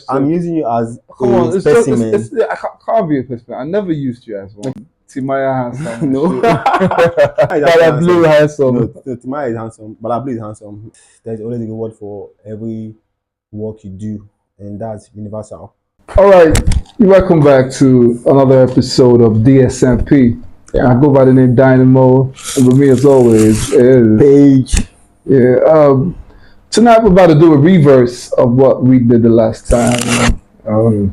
I'm using you as Come a on, specimen. I can't be a person. I never used you as one. Timaya has some. No. Bala Blue has some. No, Timaya is handsome. Bala Blue is handsome. There's always a reward for every work you do, and that's universal. All right, welcome back to another episode of DSMP. Yeah. I go by the name Dynamo, and with me as always is Page. Yeah. Tonight we're about to do a reverse of what we did the last time. So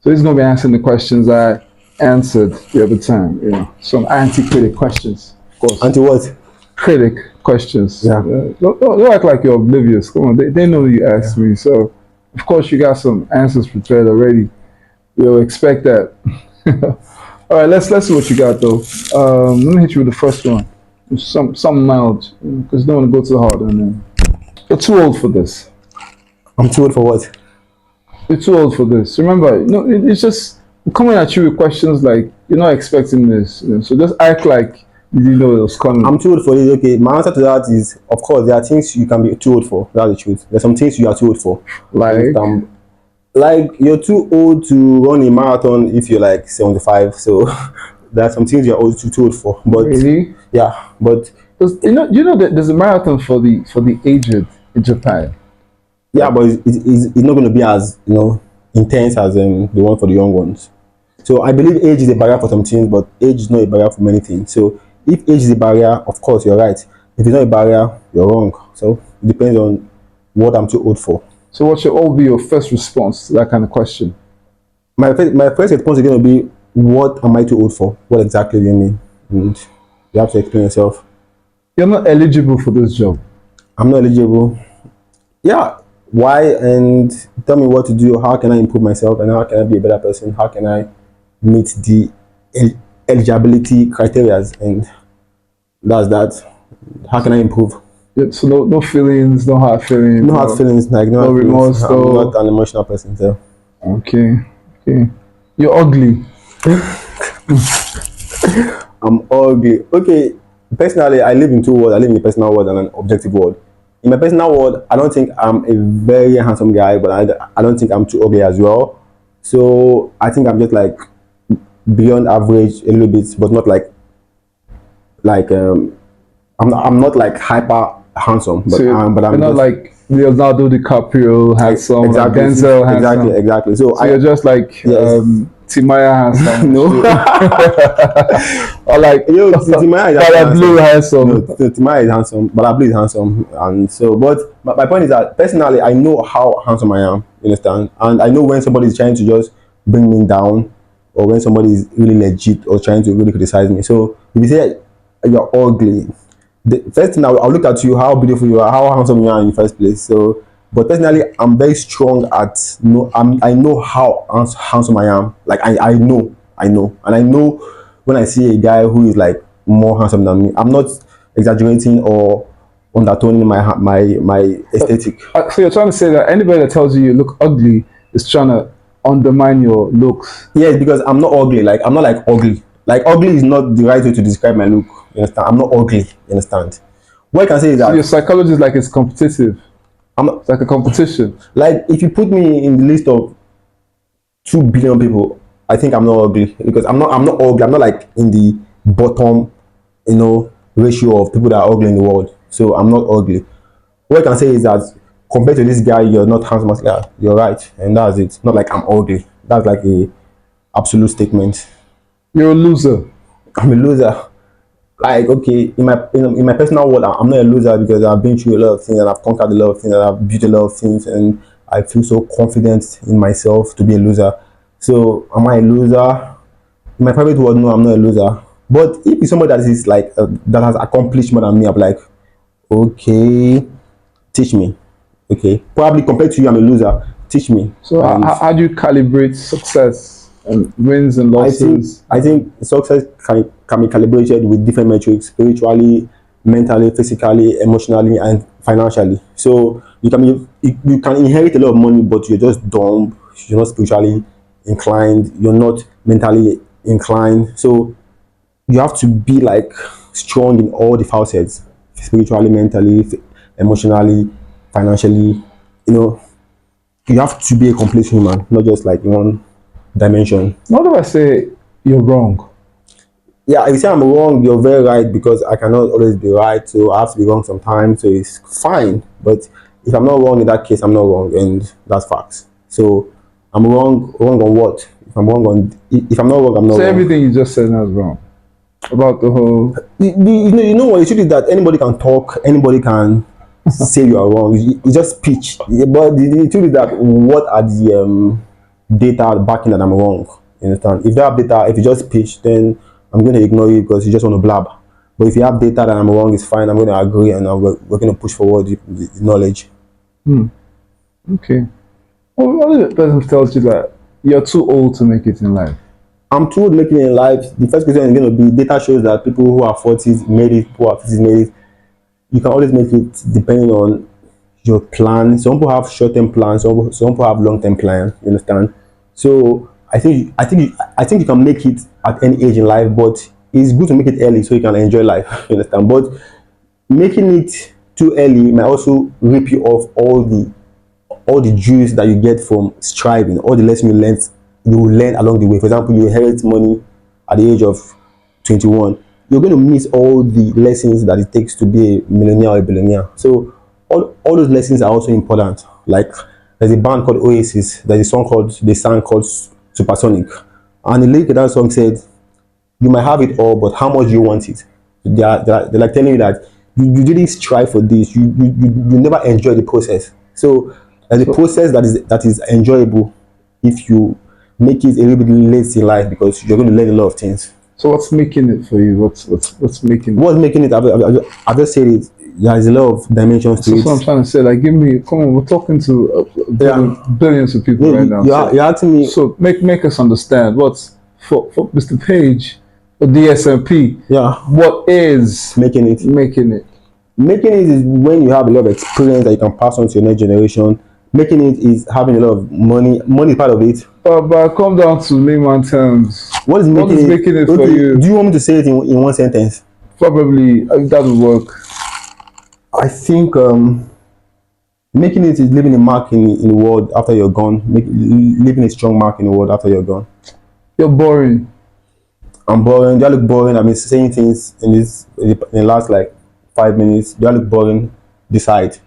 he's gonna be answering the questions I answered the other time. Some anti-critic questions, of course. Anti what? Critic questions. Yeah. Don't act like you're oblivious. Come on, they know you asked me. So of course you got some answers prepared already. We'll expect that. All right, let's see what you got though. Let me hit you with the first one. Something mild, because don't want to go too hard on them. You're too old for this. I'm too old for what? You're too old for this. Remember, it's just coming at you with questions like you're not expecting this. So just act like you didn't know it was coming. I'm too old for this. Okay, my answer to that is, of course, there are things you can be too old for. That's the truth. There's some things you are too old for. Like you're too old to run a marathon if you're like 75. So there are some things you're too old for. But really? Yeah, but you know that there's a marathon for the aged in Japan. Yeah, but it's not going to be as intense as the one for the young ones. So I believe age is a barrier for some things, but age is not a barrier for many things. So if age is a barrier, of course you're right. If it's not a barrier, you're wrong. So it depends on what I'm too old for. So what should all be your first response to that kind of question? My first response is going to be, what am I too old for? What exactly do you mean? And you have to explain yourself. You're not eligible for this job. I'm not eligible. Yeah. Why? And tell me what to do. How can I improve myself? And how can I be a better person? How can I meet the eligibility criteria? And that's that. How can I improve? Yeah, so no feelings, no hard feelings. No hard feelings, like no remorse. I'm not an emotional person, so. Okay. You're ugly. I'm ugly. Okay. Personally, I live in two worlds. I live in a personal world and an objective world. In my personal world, I don't think I'm a very handsome guy, but I don't think I'm too ugly as well. So I think I'm just like beyond average a little bit, but not like I'm not like hyper handsome, but so I'm not just, like Leonardo DiCaprio handsome, exactly, like Denzel handsome. Exactly. So you're just like Timaya handsome. No. Or like Timaya is Bala Blue handsome. No, Timaya is handsome. Bala Blue is handsome, and so. But my point is that personally, I know how handsome I am. You understand? And I know when somebody is trying to just bring me down, or when somebody is really legit or trying to really criticize me. So if you say you're ugly, the first thing I'll look at you, how beautiful you are, how handsome you are in the first place. So. But personally, I'm very strong at I know how handsome I am. Like I know, and I know when I see a guy who is like more handsome than me. I'm not exaggerating or undertoning my aesthetic. So you're trying to say that anybody that tells you look ugly is trying to undermine your looks? Yes, because I'm not ugly. Like I'm not like ugly. Like ugly is not the right way to describe my look. You understand? I'm not ugly. You understand? What I can say is that your psychology is like it's competitive. It's like a competition. Like if you put me in the list of 2 billion people, I think I'm not ugly, because I'm not ugly. I'm not like in the bottom, ratio of people that are ugly in the world. So I'm not ugly. What I can say is that compared to this guy, you're not handsome. Yeah, you're right, and that's it. Not like I'm ugly. That's like a absolute statement. You're a loser. I'm a loser. Like, okay, in my personal world, I'm not a loser because I've been through a lot of things and I've conquered a lot of things and I've built a lot of things, and I feel so confident in myself to be a loser. So am I a loser? In my private world, no, I'm not a loser. But if it's somebody that is like that has accomplished more than me, I'm like, okay, teach me. Okay, probably compared to you, I'm a loser. Teach me. So how do you calibrate success? And wins and losses? I think success can be calibrated with different metrics: spiritually, mentally, physically, emotionally, and financially. So you can inherit a lot of money, but you're just dumb. You're not spiritually inclined. You're not mentally inclined. So you have to be like strong in all the facets: spiritually, mentally, emotionally, financially. you have to be a complete human, not just like one dimension. What if I say you're wrong? Yeah, if you say I'm wrong, you're very right because I cannot always be right, so I have to be wrong sometimes, so it's fine. But if I'm not wrong in that case, I'm not wrong, and that's facts. So I'm wrong. Wrong on what? If I'm wrong on, if I'm not wrong, I'm not So wrong. everything you just said now is wrong about the whole. You know what? The truth is that anybody can talk, anybody can say you are wrong. It's just speech. Yeah, but the truth is that what are the data backing that I'm wrong? You understand? If you have data, if you just speech, then I'm going to ignore you because you just want to blab. But if you have data that I'm wrong, it's fine. I'm going to agree and we're going to push forward the knowledge. Hmm. Okay. Well, what if the person tells you that you're too old to make it in life? I'm told making it in life. The first question is going to be data shows that people who are 40s made it, people who are 50s made it. You can always make it depending on your plan. Some people have short-term plans, some people have long-term plans. You understand? So I think you can make it at any age in life, but it's good to make it early so you can enjoy life. You understand? But making it too early might also rip you off all the juice that you get from striving, all the lessons you learn along the way. For example, you inherit money at the age of 21. You're going to miss all the lessons that it takes to be a millionaire or a billionaire. So all those lessons are also important. Like there's a band called Oasis, there's a song called they sang called Supersonic. And the lyric of that song said, you might have it all, but how much do you want it? They're like telling you that you didn't strive for this. You never enjoy the process. So there's a process that is enjoyable if you make it a little bit late in life because you're going to learn a lot of things. So what's making it for you? What's making it? What's making it? I've just said it. There's a lot of dimensions to So that's what I'm it. trying to say. Like, give me, come on, we're talking to Yeah, billions of people right now. you're asking me. So make us understand what's for Mr. Page, the DSMP. Yeah, What is making it. making it? Making it is when you have a lot of experience that you can pass on to your next generation. Making it is having a lot of money. Money is part of it. But come down to layman terms. What is What making is it? making it for Okay, you? do you want me to say it in one sentence? Probably that would work. I think making it is leaving a mark in the world after you're gone. Leaving a strong mark in the world after you're gone. You're boring. I'm boring. Do I look boring? I've been saying things in the last like 5 minutes. Do I look boring? Decide.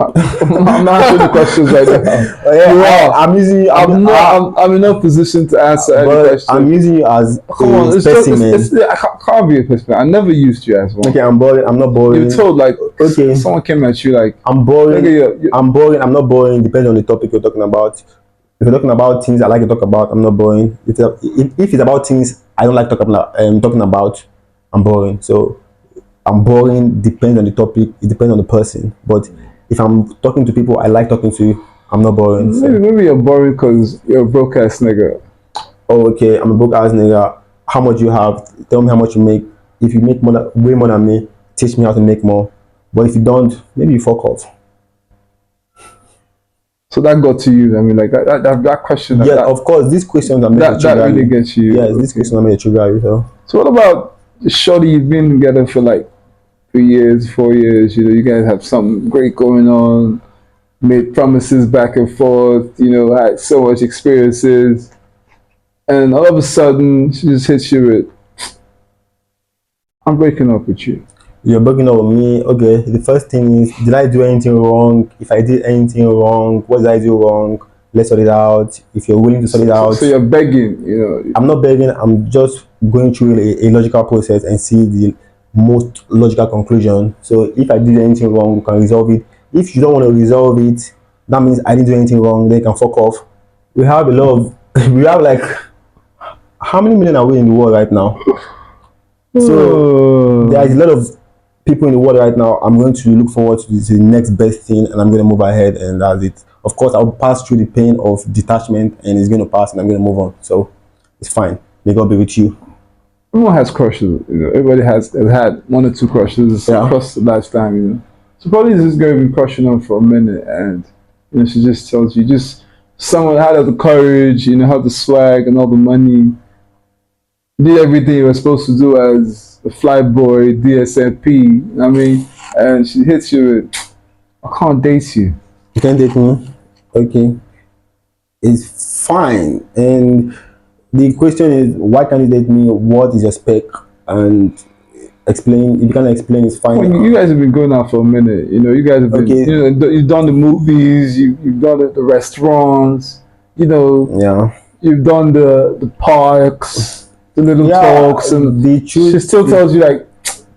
I'm not answering the questions right now. Yeah, You are. I'm using you. I'm in no position to answer any But question. I'm using you as Come on, a it's just, specimen. I can't be a person. I never used you as one. Okay, I'm boring. I'm not boring. You told like Okay, someone came at you like I'm boring. Nigga, I'm boring. I'm not boring. Depends on the topic you're talking about. If you're talking about things I like to talk about, I'm not boring. If it's about things I don't like talking about, I'm boring. So I'm boring. Depends on the topic. It depends on the person. But if I'm talking to people I like talking to, I'm not boring. So. maybe you're boring because you're a broke ass nigga. Oh, okay, I'm a broke ass nigga. How much you have? Tell me how much you make. If you make way more than me, teach me how to make more. But if you don't, maybe you fuck off. So that got to you. I mean, like that question. Yeah, that, of course. These questions are meant to that trigger really you. gets you. Yes, these questions are meant to trigger you. So what about the shorty you've been together for like 3 years, 4 years? You know, you guys have something great going on. Made promises back and forth. You know, had so much experiences, and all of a sudden she just hits you with, "I'm breaking up with you." You're breaking up with me. Okay, the first thing is, did I do anything wrong? If I did anything wrong, what did I do wrong? Let's sort it out. If you're willing to sort it out. So you're begging, you know. I'm not begging. I'm just going through a logical process and see the most logical conclusion. So if I did anything wrong, we can resolve it. If you don't want to resolve it, that means I didn't do anything wrong. Then you can fuck off. We have a lot of, we have like, how many million are we in the world right now? So there is a lot of people in the world right now. I'm going to look forward to the next best thing and I'm going to move ahead and that's it. Of course, I'll pass through the pain of detachment and it's going to pass and I'm going to move on. So it's fine. May God be with you. Everyone has crushes. You know, everybody has had one or two crushes across the lifetime. You know, so probably this is going to be crushing on for a minute, and you know, she just tells you, just someone had the courage, you know, had the swag and all the money, did everything you were supposed to do as a fly boy, DSMP. You know what I mean, and she hits you with, "I can't date you." You can't date me? Okay, it's fine. And the question is, why can't you date me? What is your spec? And explain. If you can explain, it's fine. Well, you guys have been going out for a minute. You know, you guys have been, Okay, you've done the movies, you've done the restaurants, you know, yeah, you've done the parks, the little yeah. talks, and The she truth. still tells you like,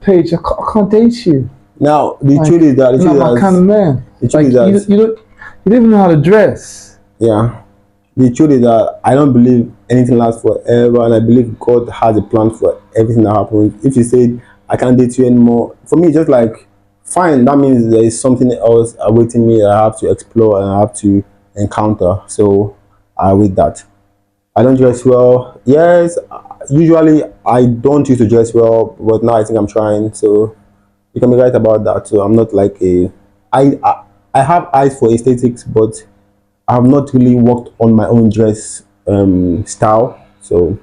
Paige, I can't date you. Now, the Like, truth is that the you're truth not is my kind of that man. the truth Like, is that you don't even know how to dress. yeah. The truth is that I don't believe anything lasts forever, and I believe God has a plan for everything that happens. If you said I can't date you anymore, for me, it's just like fine. That means there is something else awaiting me that I have to explore and I have to encounter. So I wait that. I don't dress well. Yes, usually I don't used to dress well, but now I think I'm trying. So you can be right about that. So I'm not like a. I have eyes for aesthetics, but I have not really worked on my own dress style. So,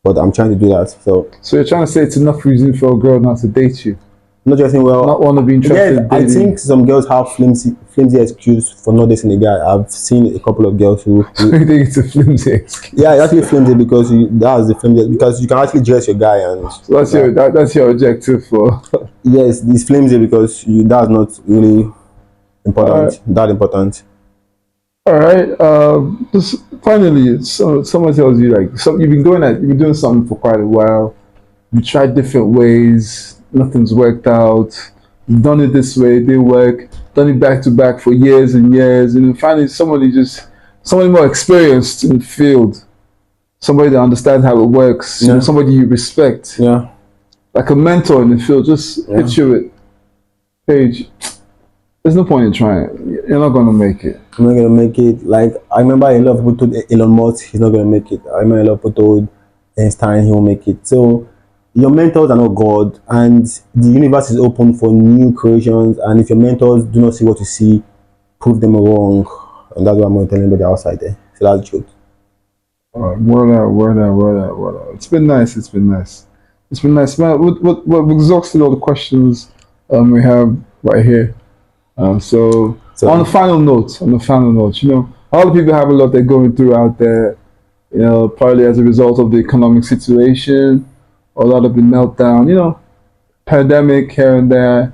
but I'm trying to do that. So, So you're trying to say it's enough reason for a girl not to date you, not dressing not well. want to be Yes, interested in I dating you. think some girls have flimsy excuse for not dating a guy. I've seen a couple of girls So you think it's a flimsy excuse? yeah, it's actually flimsy because that's the flimsy because you can actually dress your guy and So that's yeah. that's your objective for. Yes, it's flimsy because that's not really All right. important. That important. All right. Just finally, so someone tells you like you've been doing something for quite a while. You tried different ways, nothing's worked out. You've done it this way, it didn't work. Done it back to back for years and years, and then finally somebody more experienced in the field, somebody that understands how it works. You know, Yeah, somebody you respect, yeah, like a mentor in the field, just yeah. hit you with, Paige. There's no point in trying. You're not gonna make it. I'm not gonna make it. Like I remember a lot of people told Elon Musk he's not gonna make it. I remember a lot of people told Einstein he will make it. So your mentors are not God, and the universe is open for new creations. And if your mentors do not see what you see, prove them wrong. And that's what I'm gonna tell anybody outside there. So that's the truth. All right, word out, word out, word out, word out. It's been nice. It's been nice. It's been nice. Man, we've exhausted all the questions we have right here. So So on the final note, you know, a lot of people have a lot they're going through out there. You know, partly as a result of the economic situation, a lot of the meltdown. You know, pandemic here and there.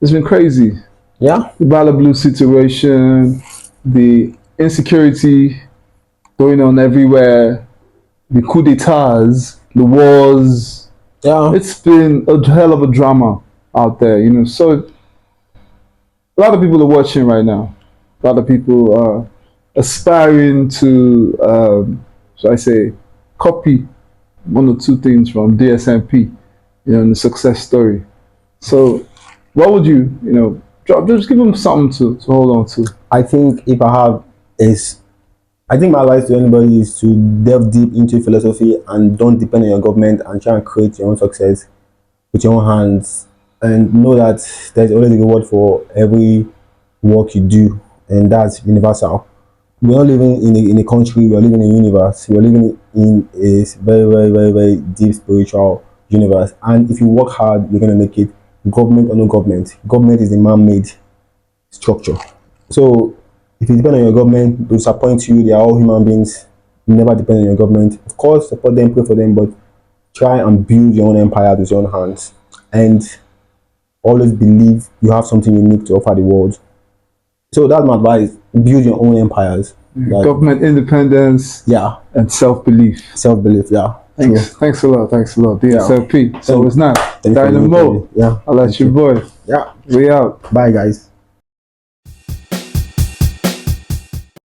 It's been crazy. yeah, The Blue situation, the insecurity going on everywhere, the coup d'etats, the wars. yeah, It's been a hell of a drama out there, you know. So a lot of people are watching right now. A lot of people are aspiring to, should I say, copy one or two things from DSMP, you know, in the success story. So, what would you know, just give them something to hold on to. I think if I have is I think my advice to anybody is to delve deep into philosophy and don't depend on your government and try and create your own success with your own hands and know that there's always a reward for every work you do and that's universal. We're not living in a country, we're living in a universe. We're living in a very deep spiritual universe. And if you work hard, you're gonna make it, government or no government. Government is a man-made structure. So if you depend on your government, they disappoint you. They are all human beings. You never depend on your government. Of course, support them, pray for them, but try and build your own empire with your own hands. And always believe you have something unique to offer the world. So that's my advice. Build your own empires. Like, Government independence yeah, and self belief. self-belief, yeah. Thanks, True. thanks a lot, thanks a lot. DSLP. So Thank, it's not thanks for Dynamo. Yeah. I'll let Thank your you. boy. Yeah. We out. Bye guys.